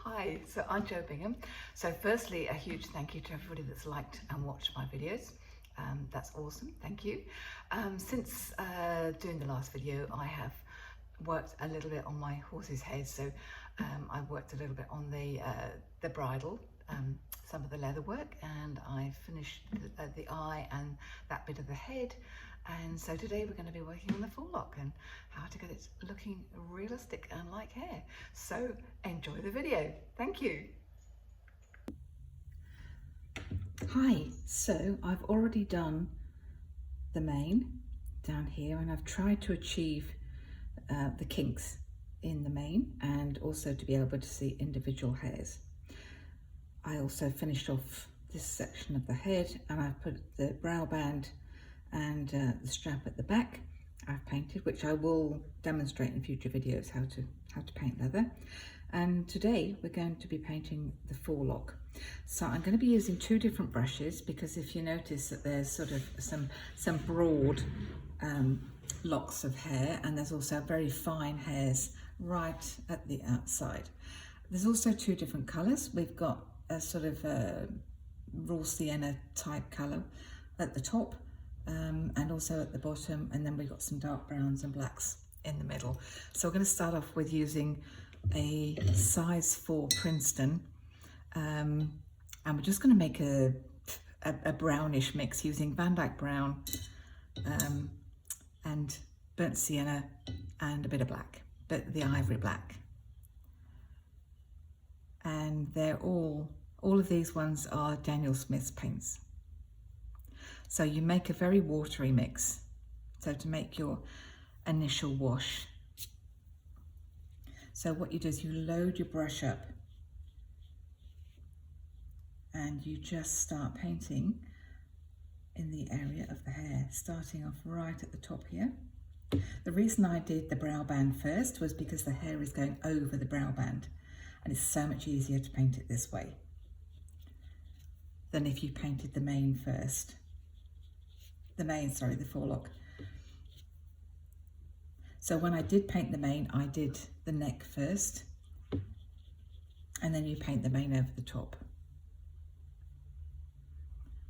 Hi, so I'm Jo Bingham. So firstly, a huge thank you to everybody that's liked and watched my videos. That's awesome, thank you. Since doing the last video, I have worked a little bit on my horse's head. So I worked a little bit on the bridle, some of the leather work, and I finished the eye and that bit of the head. And so today we're going to be working on the forelock and how to get it looking realistic and like hair. So enjoy the video. Thank you. Hi, so I've already done the mane down here, and I've tried to achieve the kinks in the mane and also to be able to see individual hairs. I also finished off this section of the head, and I've put the brow band and the strap at the back I've painted, which I will demonstrate in future videos how to paint leather. And today we're going to be painting the forelock. So I'm going to be using two different brushes, because if you notice that there's sort of some broad locks of hair, and there's also very fine hairs right at the outside. There's also two different colours. We've got a sort of raw sienna type colour at the top, and also at the bottom, and then we've got some dark browns and blacks in the middle. So we're going to start off with using a size 4 Princeton, and we're just going to make a brownish mix using Van Dyke brown and burnt sienna and a bit of black, but the ivory black. And they're all of these ones are Daniel Smith's paints. So you make a very watery mix, so to make your initial wash. So what you do is you load your brush up and you just start painting in the area of the hair, starting off right at the top here. The reason I did the brow band first was because the hair is going over the brow band, and it's so much easier to paint it this way than if you painted the mane first. The forelock. So when I did paint the mane, I did the neck first, and then you paint the mane over the top.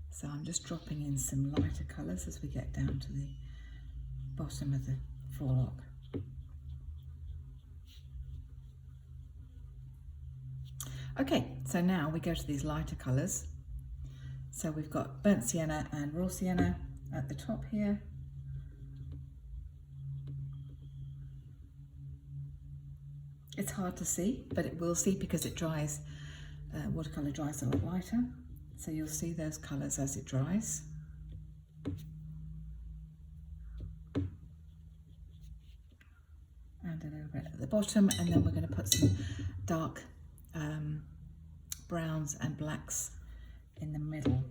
So I'm just dropping in some lighter colours as we get down to the bottom of the forelock. Okay, so now we go to these lighter colours. So we've got burnt sienna and raw sienna at the top here. It's hard to see, but it will see because it dries. Watercolour dries a lot lighter, so you'll see those colours as it dries. And a little bit at the bottom, and then we're going to put some dark browns and blacks in the middle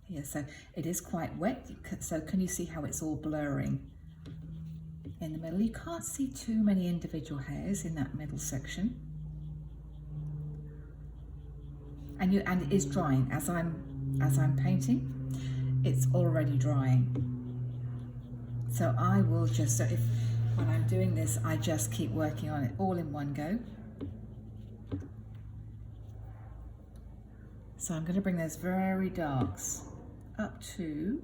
here. So it is quite wet, so can you see how it's all blurring in the middle? You can't see too many individual hairs in that middle section, and it is drying as I'm painting. It's already drying, so I will just, when I'm doing this, I just keep working on it all in one go. So I'm going to bring those very darks up to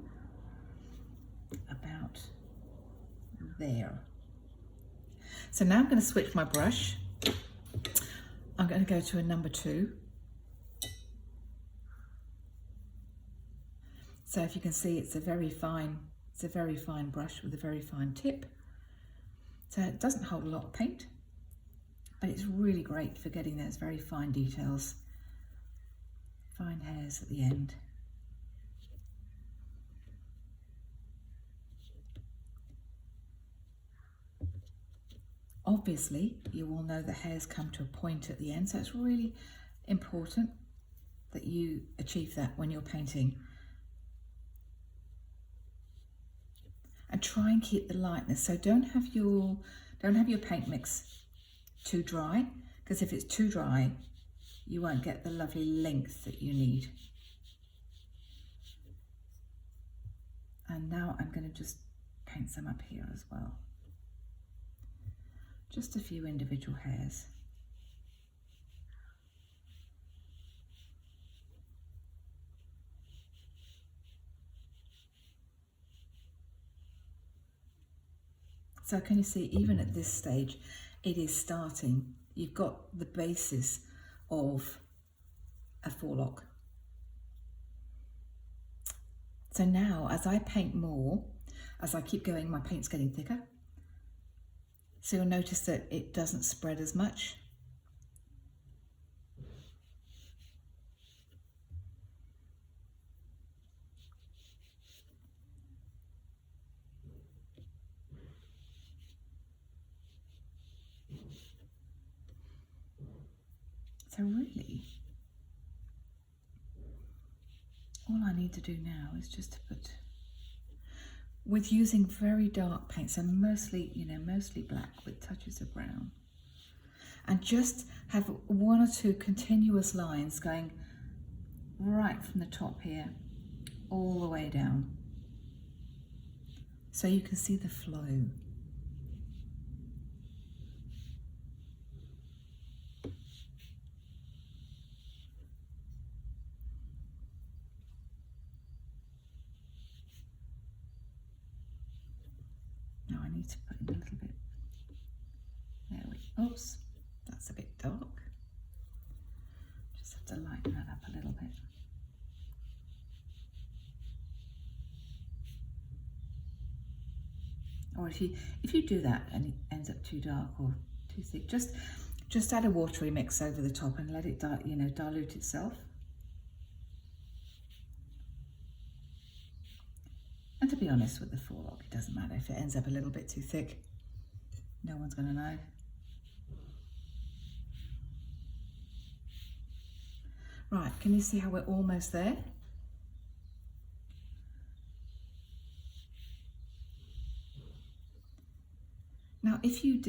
about there. So now I'm going to switch my brush. I'm going to go to a number 2. So if you can see, it's a very fine brush with a very fine tip. So it doesn't hold a lot of paint, but it's really great for getting those very fine details, fine hairs at the end. Obviously, you all know the hairs come to a point at the end, so it's really important that you achieve that when you're painting. And try and keep the lightness. So don't have your paint mix too dry, because if it's too dry, you won't get the lovely length that you need. And now I'm going to just paint some up here as well. Just a few individual hairs. So can you see, even at this stage, it is starting. You've got the basis of a forelock. So now, as I paint more, as I keep going, my paint's getting thicker. So you'll notice that it doesn't spread as much. So really, all I need to do now is just to put, with using very dark paints, and mostly, mostly black with touches of brown, and just have one or two continuous lines going right from the top here all the way down, so you can see the flow. Now I need to put in a little bit. There we go. Oops, that's a bit dark. Just have to lighten that up a little bit. Or if you do that and it ends up too dark or too thick, just add a watery mix over the top and let it dilute itself. And to be honest with the forelock, it doesn't matter if it ends up a little bit too thick. No one's going to know. Right, can you see how we're almost there? Now, if you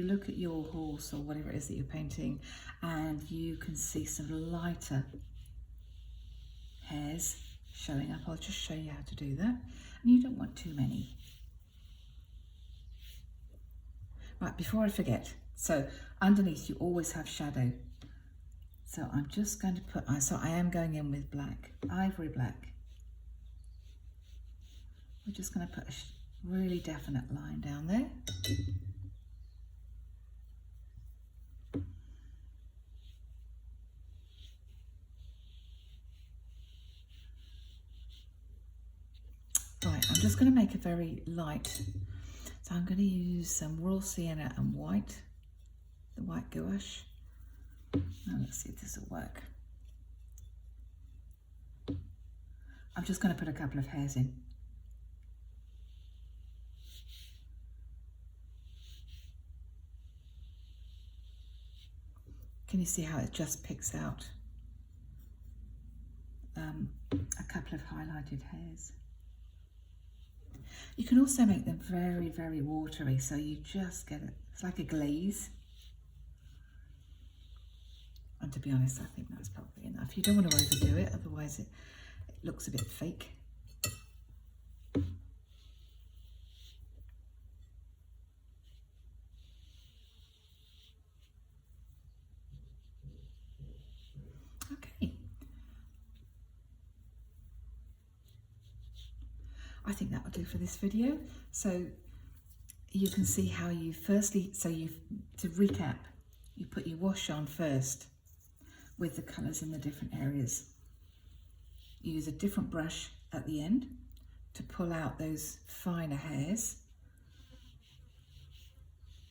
look at your horse or whatever it is that you're painting, and you can see some lighter hairs showing up, I'll just show you how to do that. And you don't want too many. Right, before I forget, so underneath you always have shadow. So I'm just going to put, I am going in with black, ivory black. We're just going to put a really definite line down there. Right, I'm just going to make a very light. So I'm going to use some raw sienna and white, the white gouache. Now let's see if this will work. I'm just going to put a couple of hairs in. Can you see how it just picks out a couple of highlighted hairs? You can also make them very, very watery, so you just get it. It's like a glaze. And to be honest, I think that's probably enough. You don't want to overdo it, otherwise it looks a bit fake. Okay. I think that will do for this video. So you can see how you to recap, you put your wash on first with the colours in the different areas. You use a different brush at the end to pull out those finer hairs,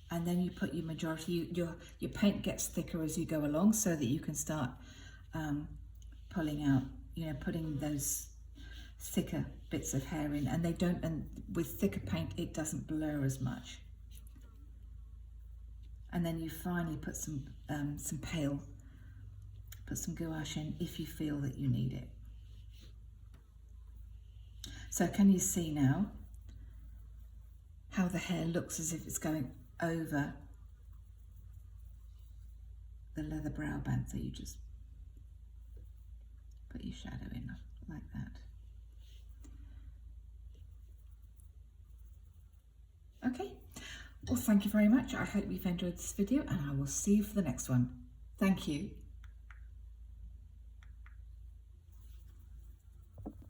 and then you put your majority, your paint gets thicker as you go along, so that you can start pulling out, putting those thicker bits of hair in, and with thicker paint it doesn't blur as much. And then you finally put some pale, put some gouache in if you feel that you need it. So can you see now how the hair looks as if it's going over the leather brow band? So you just put your shadow in like that. Okay, well, thank you very much. I hope you've enjoyed this video, and I will see you for the next one. Thank you.